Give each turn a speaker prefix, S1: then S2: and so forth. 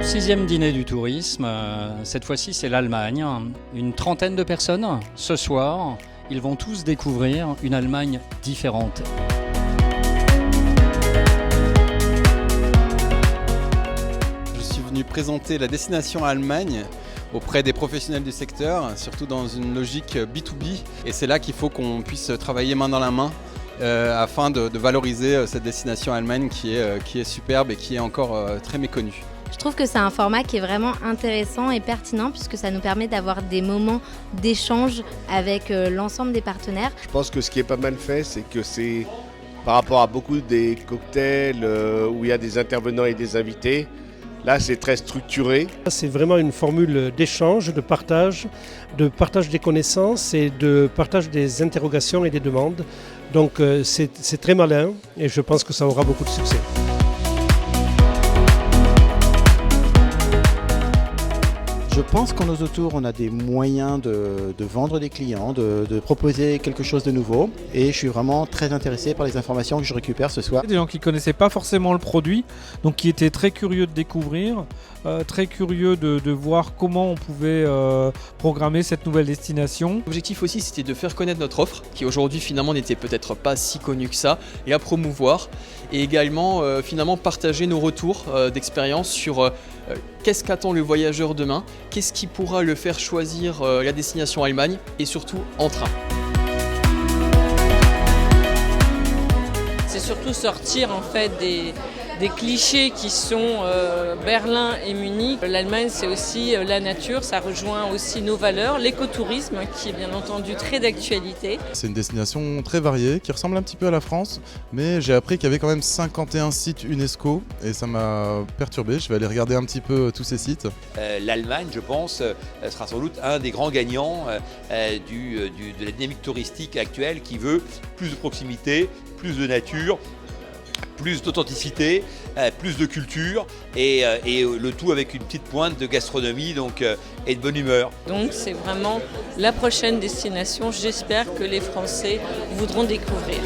S1: 6e dîner du tourisme, cette fois-ci c'est l'Allemagne. Une trentaine de personnes ce soir, ils vont tous découvrir une Allemagne différente.
S2: Je suis venu présenter la destination Allemagne auprès des professionnels du secteur, surtout dans une logique B2B. Et c'est là qu'il faut qu'on puisse travailler main dans la main afin de valoriser cette destination Allemagne qui est superbe et qui est encore très méconnue.
S3: Je trouve que c'est un format qui est vraiment intéressant et pertinent puisque ça nous permet d'avoir des moments d'échange avec l'ensemble des partenaires.
S4: Je pense que ce qui est pas mal fait, c'est que c'est par rapport à beaucoup des cocktails où il y a des intervenants et des invités. Là, c'est très structuré.
S5: C'est vraiment une formule d'échange, de partage des connaissances et de partage des interrogations et des demandes. Donc c'est très malin et je pense que ça aura beaucoup de succès.
S6: Je pense qu'en nos autours, on a des moyens de vendre des clients, de proposer quelque chose de nouveau. Et je suis vraiment très intéressé par les informations que je récupère ce soir.
S7: Des gens qui ne connaissaient pas forcément le produit, donc qui étaient très curieux de découvrir, très curieux de voir comment on pouvait programmer cette nouvelle destination.
S8: L'objectif aussi, c'était de faire connaître notre offre, qui aujourd'hui finalement n'était peut-être pas si connue que ça, et la promouvoir. Et également finalement partager nos retours d'expérience sur qu'est-ce qu'attend le voyageur demain, qu'est-ce qui pourra le faire choisir la destination Allemagne et surtout en train.
S9: C'est surtout sortir en fait des clichés qui sont Berlin et Munich. L'Allemagne, c'est aussi la nature, ça rejoint aussi nos valeurs, l'écotourisme qui est bien entendu très d'actualité.
S10: C'est une destination très variée qui ressemble un petit peu à la France, mais j'ai appris qu'il y avait quand même 51 sites UNESCO et ça m'a perturbé. Je vais aller regarder un petit peu tous ces sites.
S11: L'Allemagne, je pense, sera sans doute un des grands gagnants de la dynamique touristique actuelle qui veut plus de proximité, plus de nature, plus d'authenticité, plus de culture et le tout avec une petite pointe de gastronomie et de bonne humeur.
S9: Donc c'est vraiment la prochaine destination, j'espère que les Français voudront découvrir.